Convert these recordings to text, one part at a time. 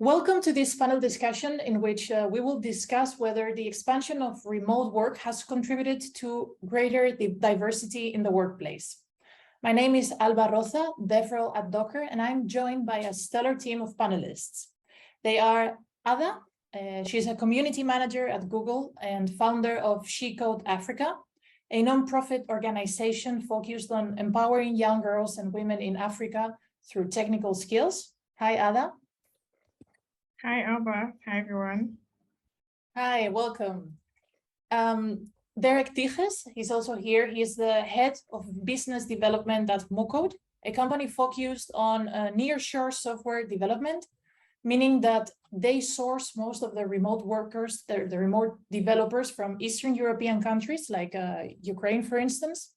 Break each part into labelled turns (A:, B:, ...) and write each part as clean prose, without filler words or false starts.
A: Welcome to this panel discussion in which we will discuss whether the expansion of remote work has contributed to greater diversity in the workplace. My name is Alba Roza, DevRel at Docker, and I'm joined by a stellar team of panelists. They are Ada, she's a community manager at Google and founder of She Code Africa, a non-profit organization focused on empowering young girls and women in Africa through technical skills. Hi, Ada.
B: Hi, Alba. Hi, everyone.
A: Hi, welcome. Derek Tigges, he's also here. He's the head of business development at Mocode, a company focused on nearshore software development, meaning that they source most of the remote workers, the remote developers from Eastern European countries like Ukraine, for instance.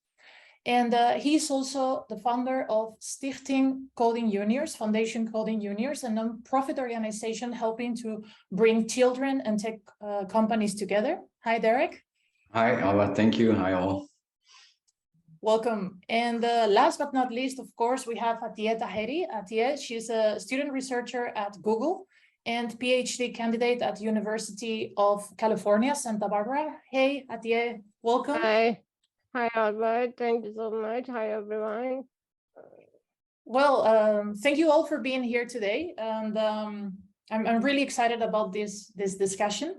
A: And he's also the founder of Stichting Coding Juniors, Foundation Coding Juniors, a non-profit organization helping to bring children and tech companies together. Hi, Derek.
C: Hi, Alba. Thank you. Hi, all.
A: Welcome. And last but not least, of course, we have Atieh Taheri. Atieh, she's a student researcher at Google and PhD candidate at University of California, Santa Barbara. Hey, Atieh, welcome.
D: Hi. Hi, Albert. Thank you so much. Hi, everyone.
A: Well, thank you all for being here today. And I'm really excited about this discussion.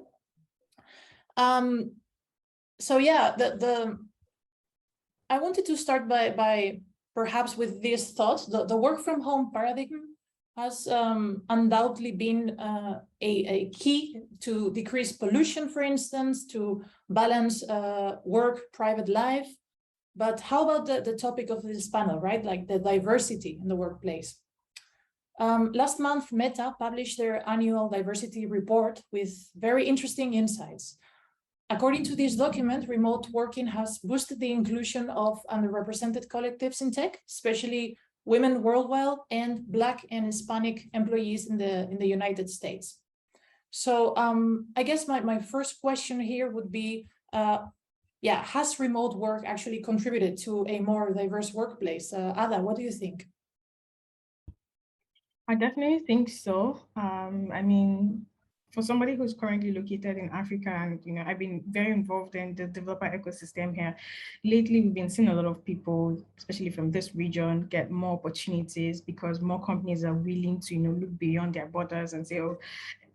A: So yeah, I wanted to start by perhaps with this thought. The work from home paradigm has undoubtedly been a key to decrease pollution, for instance, to balance work-private life. But how about the topic of this panel, right? Like the diversity in the workplace. Last month, Meta published their annual diversity report with very interesting insights. According to this document, remote working has boosted the inclusion of underrepresented collectives in tech, especially women worldwide and Black and Hispanic employees in the United States. So I guess my first question here would be, has remote work actually contributed to a more diverse workplace? Ada, what do you think?
B: I definitely think so. I mean, for somebody who's currently located in Africa, and I've been very involved in the developer ecosystem here. Lately, we've been seeing a lot of people, especially from this region, get more opportunities because more companies are willing to look beyond their borders and say, oh,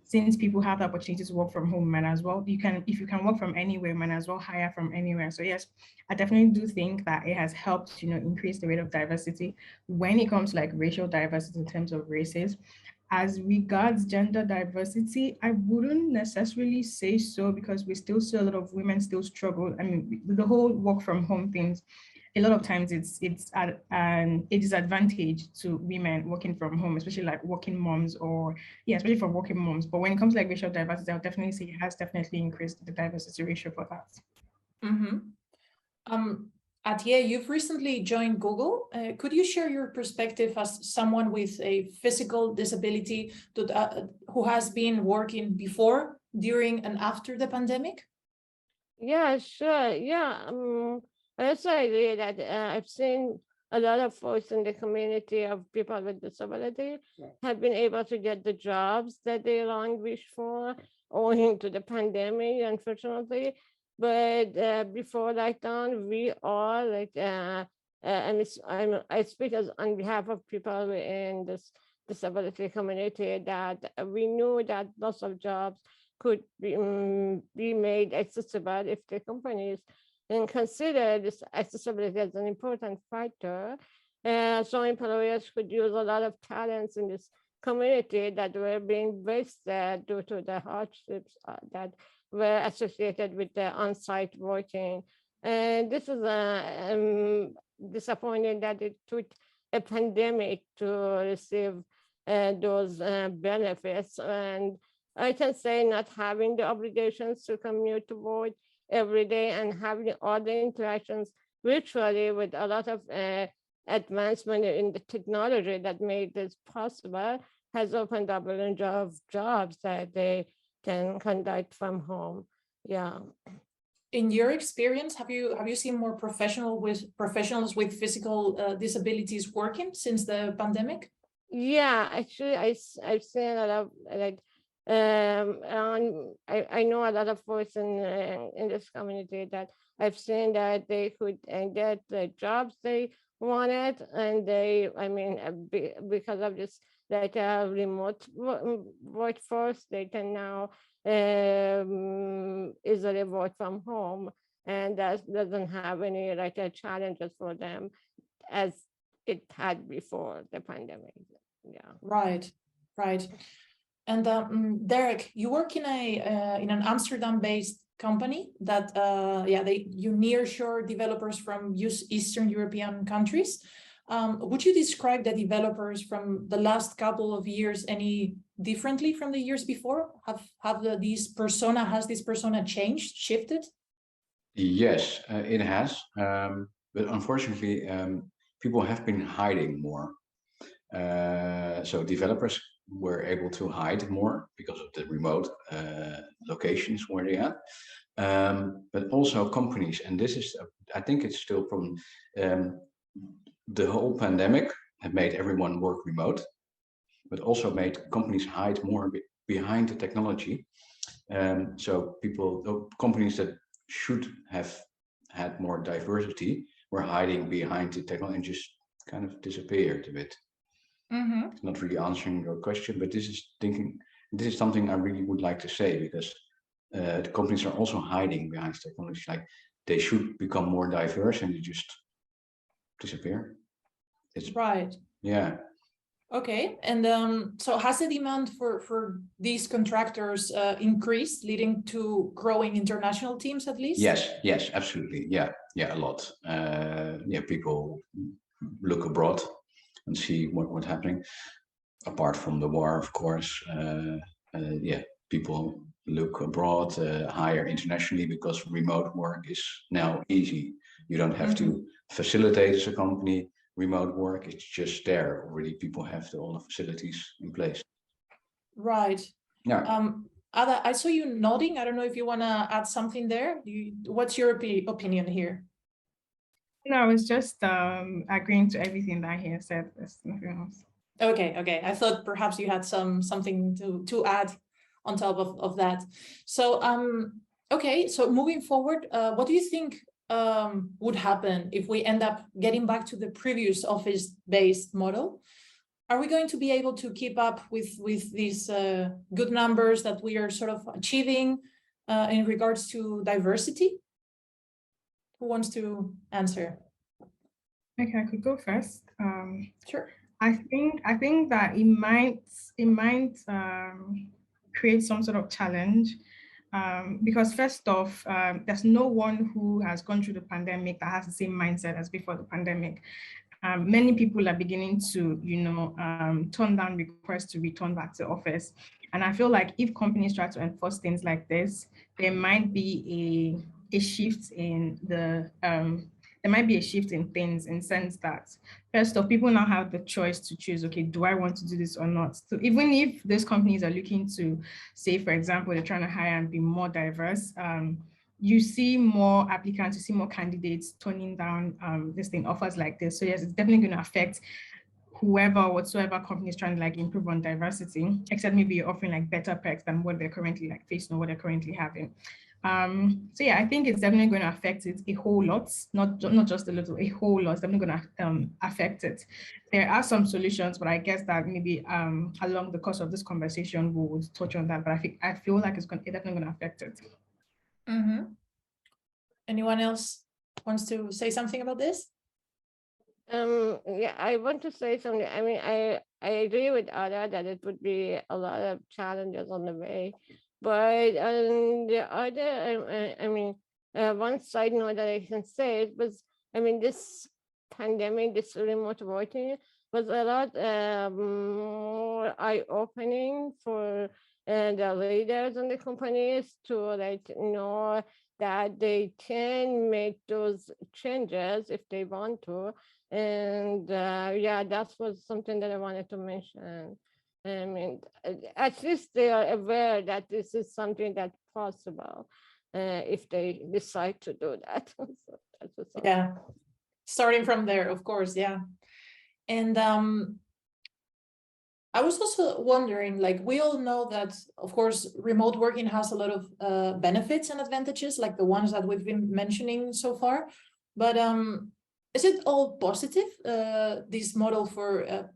B: since people have the opportunity to work from home, might as well, if you can work from anywhere, might as well hire from anywhere. So yes, I definitely do think that it has helped, increase the rate of diversity when it comes to like racial diversity in terms of races. As regards gender diversity, I wouldn't necessarily say so because we still see a lot of women still struggle. I mean, the whole work from home things, a lot of times it's at a disadvantage to women working from home, especially like working moms especially for working moms. But when it comes to like racial diversity, I'll definitely say it has definitely increased the diversity ratio for that.
A: Atieh, you've recently joined Google. Could you share your perspective as someone with a physical disability who has been working before, during, and after the pandemic?
D: Yeah, sure. Yeah, I also agree that I've seen a lot of folks in the community of people with disability have been able to get the jobs that they long wished for owing to the pandemic, unfortunately. But before lockdown, we all I speak on behalf of people in this disability community that we knew that lots of jobs could be made accessible if the companies and consider this accessibility as an important factor. So employers could use a lot of talents in this community that were being wasted due to the hardships that were associated with the on-site working. And this is disappointing that it took a pandemic to receive those benefits. And I can say not having the obligations to commute to work every day and having all the interactions virtually with a lot of advancement in the technology that made this possible has opened up a range of jobs that they can conduct from home. Yeah.
A: In your experience, have you seen more professionals with physical disabilities working since the pandemic?
D: Yeah, actually, I've seen a lot of like, and I know a lot of folks in this community that I've seen that they could get the jobs they wanted, and they, I mean, because of this like remote workforce, they can now easily work from home, and that doesn't have any like challenges for them as it had before the pandemic. Yeah.
A: Right, right. And Derek, you work in an Amsterdam-based company that you nearshore developers from Eastern European countries. Would you describe the developers from the last couple of years any differently from the years before? Has this persona changed, shifted?
C: Yes, it has. But unfortunately, people have been hiding more. So developers were able to hide more because of the remote locations where they are. But also companies, and this is, I think it's still from the whole pandemic had made everyone work remote, but also made companies hide more behind the technology. So companies that should have had more diversity were hiding behind the technology and just kind of disappeared a bit.
A: Mm-hmm.
C: It's not really answering your question, but this is something I really would like to say, because the companies are also hiding behind technology. Like they should become more diverse and they just disappear. It's
A: right.
C: Yeah.
A: Okay, and so has the demand for these contractors increased, leading to growing international teams at least?
C: Yes, absolutely. Yeah, a lot. People look abroad and see what's happening. Apart from the war, of course, people look abroad, hire internationally, because remote work is now easy. You don't have to facilitate as a company remote work. It's just there already. People have all the facilities in place.
A: Right.
C: Yeah.
A: Ada, I saw you nodding. I don't know if you want to add something there. What's your opinion here?
B: No, I was just agreeing to everything that he has said. There's nothing else.
A: Okay. I thought perhaps you had something to add on top of that. So okay, so moving forward, what do you think would happen if we end up getting back to the previous office-based model? Are we going to be able to keep up with these good numbers that we are sort of achieving in regards to diversity? Who wants to answer?
B: Okay, I could go first.
A: Sure.
B: I think that it might create some sort of challenge, because first off, there's no one who has gone through the pandemic that has the same mindset as before the pandemic. Many people are beginning to, turn down requests to return back to office. And I feel like if companies try to enforce things like this, there might be a shift in things, in sense that first off, people now have the choice to choose, okay, do I want to do this or not? So even if those companies are looking to, say, for example, they're trying to hire and be more diverse, you see more applicants, you see more candidates turning down offers like this. So yes, it's definitely going to affect whatsoever company is trying to like improve on diversity, except maybe you're offering like better perks than what they're currently like facing or what they're currently having. So yeah, I think it's definitely going to affect it a whole lot, not just a little, a whole lot. It's definitely going to affect it. There are some solutions, but I guess that maybe along the course of this conversation we will touch on that. But I feel like it's definitely going to affect it.
A: Anyone else wants to say something about this?
D: Yeah, I want to say something. I mean, I agree with Ada that it would be a lot of challenges on the way, but the other, one side note that I can say was, this pandemic, this remote working was a lot more eye-opening for the leaders in the companies to know that they can make those changes if they want to. And that was something that I wanted to mention. I mean, at least they are aware that this is something that's possible if they decide to do that. So
A: yeah, starting from there, of course, yeah. And I was also wondering, like, we all know that, of course, remote working has a lot of benefits and advantages, like the ones that we've been mentioning so far. But is it all positive, this model for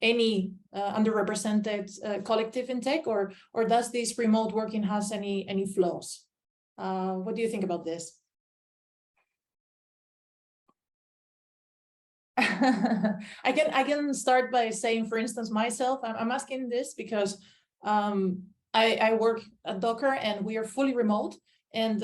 A: any underrepresented collective in tech, or does this remote working has any flaws? What do you think about this? I can start by saying, for instance, myself, I'm asking this because I work at Docker and we are fully remote. And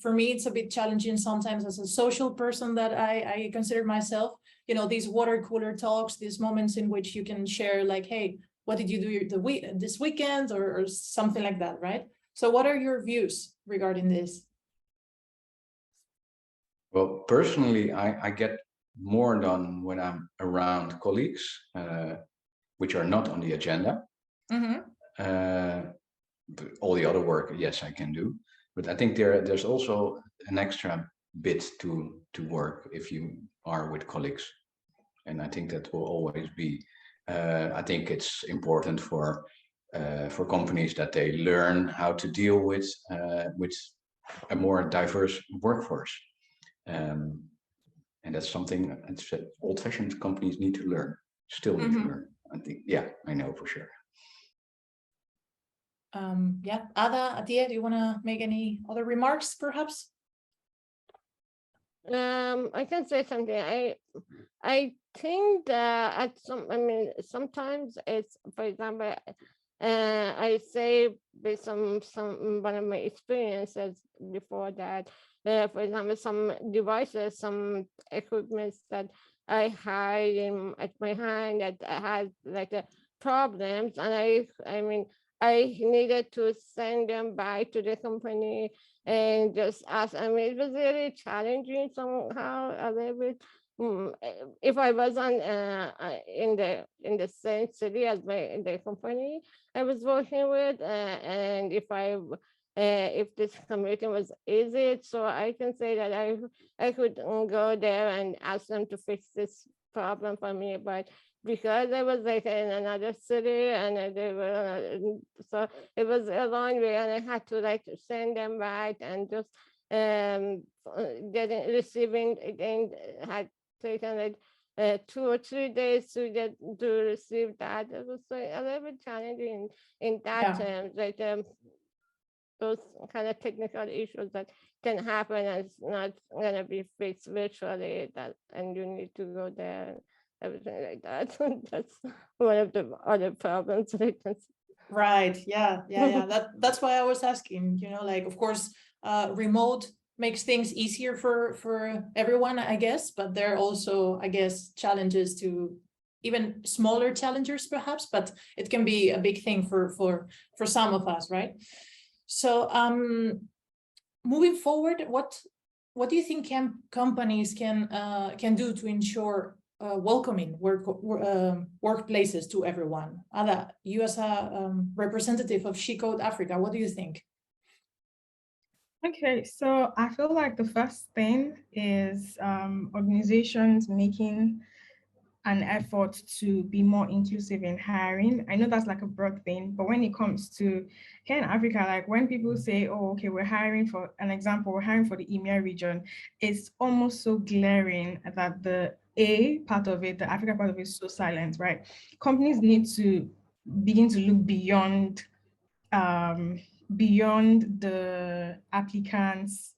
A: for me, it's a bit challenging sometimes as a social person that I consider myself, you know, these water cooler talks, these moments in which you can share like, hey, what did you do this weekend or something like that, right? So what are your views regarding this?
C: Well, personally, I get more done when I'm around colleagues, which are not on the agenda. All the other work, yes, I can do. But I think there's also an extra bit to work if you are with colleagues. And I think that will always be, I think it's important for companies that they learn how to deal with a more diverse workforce. And that's something old-fashioned companies need to learn, still need to learn. I think, yeah, I know for sure.
A: Yeah, Atieh, do you want to make any other remarks, perhaps?
D: I can say something. I think that sometimes it's, for example, I say based on one of my experiences before that, for example, some devices, some equipments that I had at my hand that had like problems, and I needed to send them back to the company and just ask. It was really challenging somehow a little bit. If I wasn't in the same city as the company I was working with, and if this commuting was easy, so I can say that I could go there and ask them to fix this problem for me, but because I was like in another city and they were, so it was a long way, and I had to like send them back and just receiving again had taken like 2 or 3 days to receive that. It was a little bit challenging in that terms, like those kind of technical issues that can happen and it's not gonna be fixed virtually, and you need to go there. Everything like that. That's one of the other problems that I can see.
A: Right. Yeah. That's why I was asking, you know, like, of course, remote makes things easier for everyone, I guess, but there are also, I guess, challenges to even smaller challengers perhaps, but it can be a big thing for some of us, right? So moving forward, what do you think companies can do to ensure welcoming workplaces to everyone? Ada, you as a representative of She Code Africa, what do you think?
B: Okay, so I feel like the first thing is organizations making an effort to be more inclusive in hiring. I know that's like a broad thing, but when it comes to here in Africa, like when people say, oh, okay, we're hiring for an example, we're hiring for the EMEA region, it's almost so glaring that the A part of it, the Africa part of it is so silent, right? Companies need to begin to look beyond the applicant's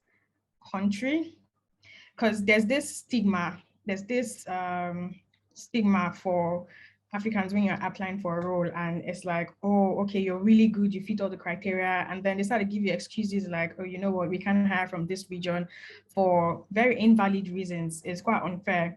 B: country, because there's this stigma for Africans when you're applying for a role, and it's like, oh, okay, you're really good, you fit all the criteria, and then they start to give you excuses like, oh, you know what, we can't hire from this region for very invalid reasons. It's quite unfair.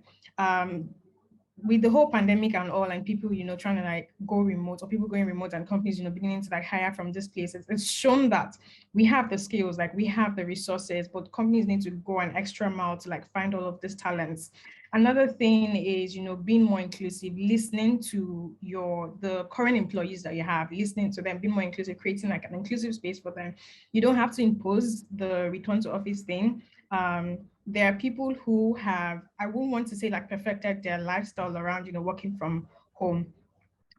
B: With the whole pandemic and all, and people, you know, trying to like go remote, or people going remote, and companies, you know, beginning to like hire from these places, it's shown that we have the skills, like we have the resources, but companies need to go an extra mile to like find all of these talents. Another thing is, you know, being more inclusive, listening to the current employees that you have, listening to them, being more inclusive, creating like an inclusive space for them. You don't have to impose the return to office thing. There are people who have, I wouldn't want to say like perfected their lifestyle around, you know, working from home.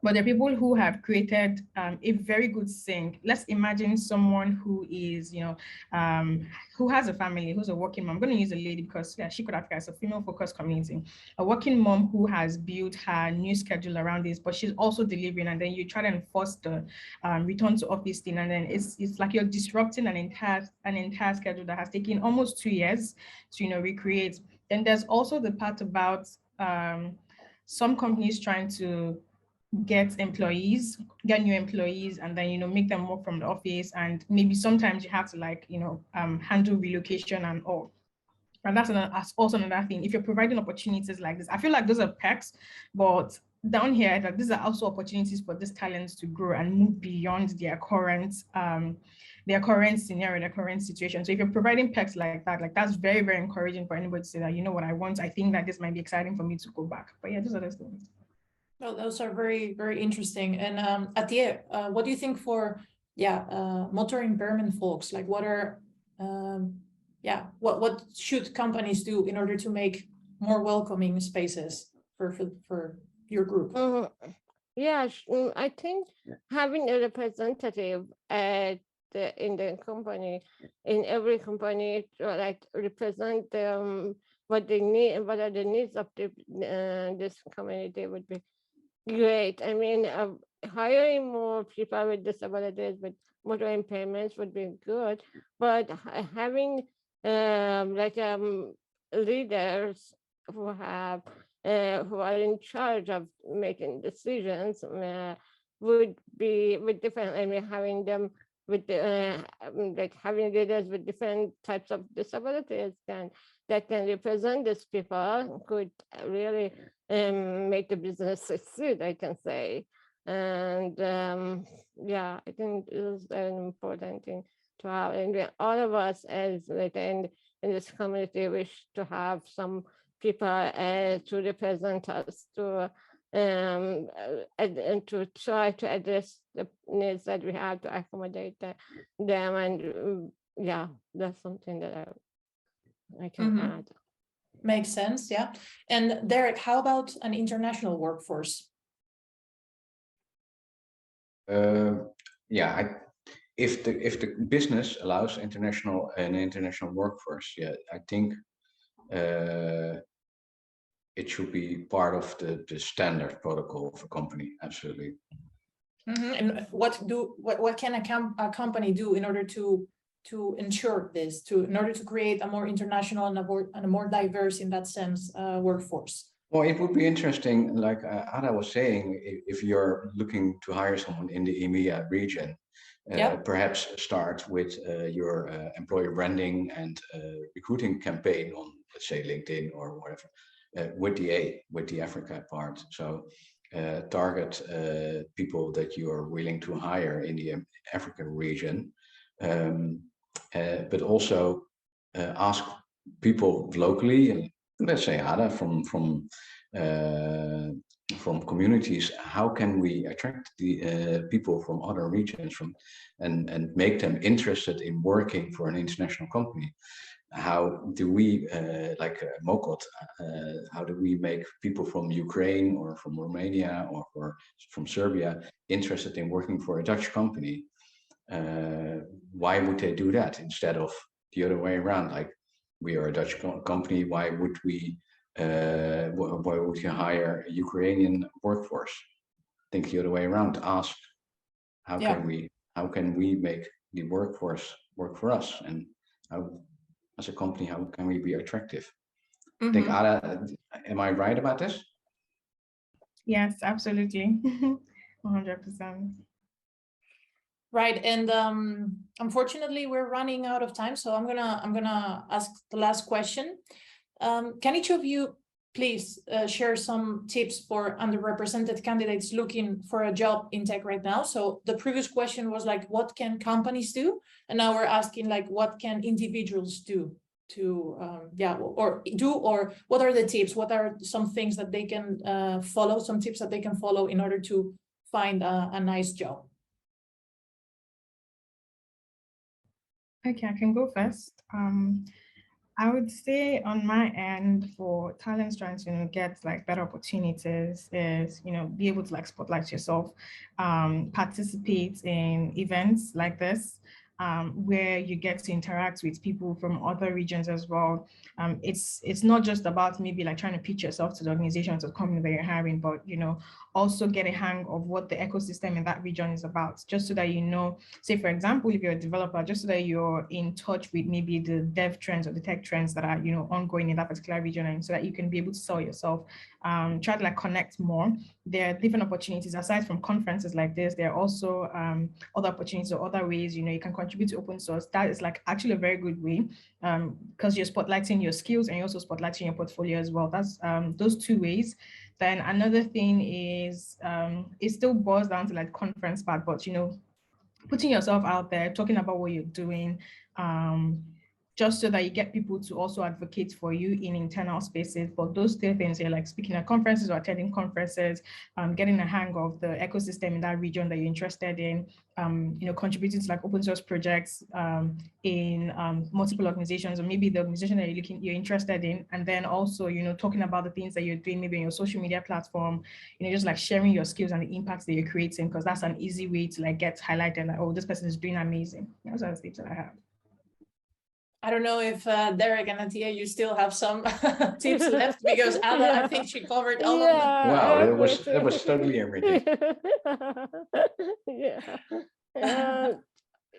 B: But there are people who have created a very good sync. Let's imagine someone who is, who has a family, who's a working mom. I'm going to use a lady because yeah, she could have as a female-focused community. A working mom who has built her new schedule around this, but she's also delivering. And then you try to enforce the return to office thing, and then it's like you're disrupting an entire schedule that has taken almost 2 years to recreate. Then there's also the part about some companies trying to get new employees, and then make them work from the office, and maybe sometimes you have to handle relocation and all. And that's also another thing. If you're providing opportunities like this, I feel like those are perks, but down here, that these are also opportunities for these talents to grow and move beyond their current scenario, their current situation. So if you're providing perks like that, that's very, very encouraging for anybody to say that, what I want, I think that this might be exciting for me to go back. But yeah, those are those things.
A: Well, those are very, very interesting. And Atieh, what do you think for motor impairment folks? Like, what are what should companies do in order to make more welcoming spaces for your group?
D: I think having a representative in the company, in every company, to represent what they need, what are the needs of this community would be great. I mean, hiring more people with disabilities, with motor impairments would be good, but having leaders who are in charge of making decisions would be different. I mean, having them with having leaders with different types of disabilities that can represent these people could really make the business succeed, I can say. And I think it is an important thing to have. And all of us as in this community wish to have some people to represent us, and to try to address the needs that we have to accommodate them. And that's something that I can add.
A: Makes sense, yeah. And Derek, how about an international workforce?
C: If the business allows an international workforce, I think it should be part of the standard protocol of a company. Absolutely.
A: And what can a company do in order to ensure this, in order to create a more international and a more diverse, in that sense, workforce?
C: Well, it would be interesting, like Ada was saying, if you're looking to hire someone in the EMEA region, perhaps start with your employer branding and recruiting campaign on, let's say, LinkedIn or whatever, with the Africa part. So target people that you are willing to hire in the African region, but also ask people locally, let's say Ada, from communities, how can we attract the people from other regions and make them interested in working for an international company? How do we, like Mokot, how do we make people from Ukraine or from Romania or from Serbia interested in working for a Dutch company? Why would they do that instead of the other way around? Like, we are a Dutch company, why would you hire a Ukrainian workforce? Think the other way around. Ask, how can we make the workforce work for us, and how, as a company, how can we be attractive? I think, Ada, am I right about this?
B: Yes, absolutely. 100%.
A: Right, and unfortunately, we're running out of time, so I'm gonna ask the last question. Can each of you please share some tips for underrepresented candidates looking for a job in tech right now? So the previous question was like, what can companies do? And now we're asking, like, what can individuals do to or what are the tips? What are some things that they can follow, some tips that they can follow in order to find a nice job?
B: Okay, I can go first. I would say on my end for talents trying to get like better opportunities is be able to like spotlight yourself, participate in events like this, where you get to interact with people from other regions as well. It's not just about maybe like trying to pitch yourself to the organizations or company that you're hiring, but also get a hang of what the ecosystem in that region is about, just so that say for example, if you're a developer, just so that you're in touch with maybe the dev trends or the tech trends that are ongoing in that particular region, and so that you can be able to sell yourself. Try to like connect more. There are different opportunities aside from conferences like this. There are also other opportunities or other ways you can contribute to open source. That is like actually a very good way, because you're spotlighting your skills and you're also spotlighting your portfolio as well. That's those two ways. Then another thing is it still boils down to like conference part, but putting yourself out there, talking about what you're doing, just so that you get people to also advocate for you in internal spaces. But those three things are like speaking at conferences or attending conferences, getting a hang of the ecosystem in that region that you're interested in, contributing to like open source projects in multiple organizations, or maybe the organization that you're interested in, and then also talking about the things that you're doing maybe on your social media platform, just like sharing your skills and the impacts that you're creating, because that's an easy way to like get highlighted, like, oh, this person is doing amazing. Those are the tips that I have.
A: I don't know if Derek and Atieh, you still have some tips left, because Ada, I think she covered all of them.
C: Wow, that was totally everything.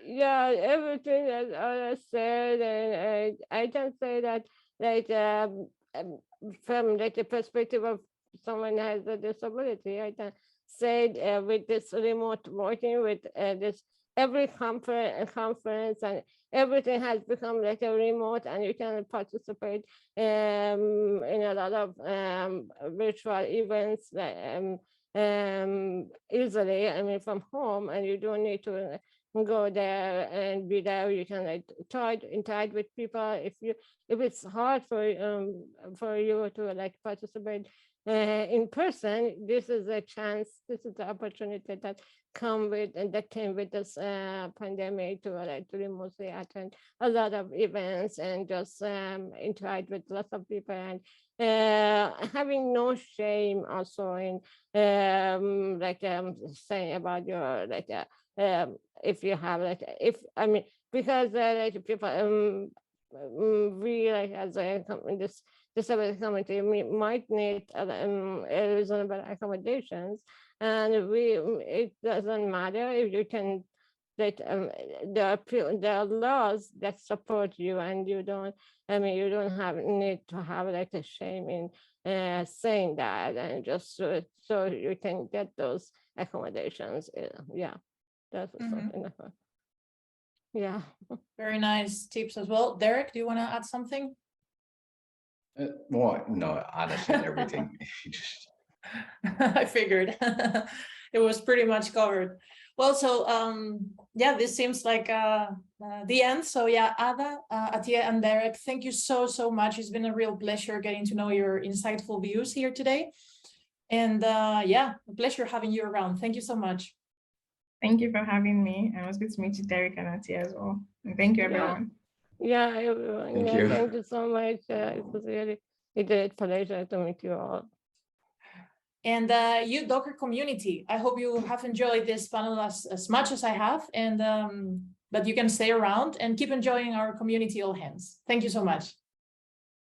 D: Yeah, everything that I said, and I can say that like from like the perspective of someone who has a disability, I can say with this remote working, with this every conference and everything has become like a remote, and you can participate in a lot of virtual events easily. I mean, from home, and you don't need to go there and be there. You can like interact with people. If it's hard for you to like participate in person, this is a chance. This is the opportunity that came with this pandemic to remotely attend a lot of events and just interact with lots of people, and having no shame also in saying about your if you have because people we as this disability community, we might need reasonable accommodations, and it doesn't matter if you can there are laws that support you, and you don't need to have like a shame in saying that, and just so you can get those accommodations. Yeah, that's something. Yeah.
A: Very nice tips as well. Derek, do you want to add something?
C: Well, no, Ada said everything.
A: I figured it was pretty much covered. Well, so yeah, this seems like the end. So yeah, Ada, Atieh, and Derek, thank you so much. It's been a real pleasure getting to know your insightful views here today. And yeah, a pleasure having you around. Thank you so much.
B: Thank you for having me. And it was good to meet you, Derek and Atieh, as well. And thank you, everyone.
D: Yeah, everyone.
C: Thank you.
D: Thank you so much. It was really a great pleasure to meet you all.
A: And you, Docker community, I hope you have enjoyed this panel as much as I have. And but you can stay around and keep enjoying our community all hands. Thank you so much.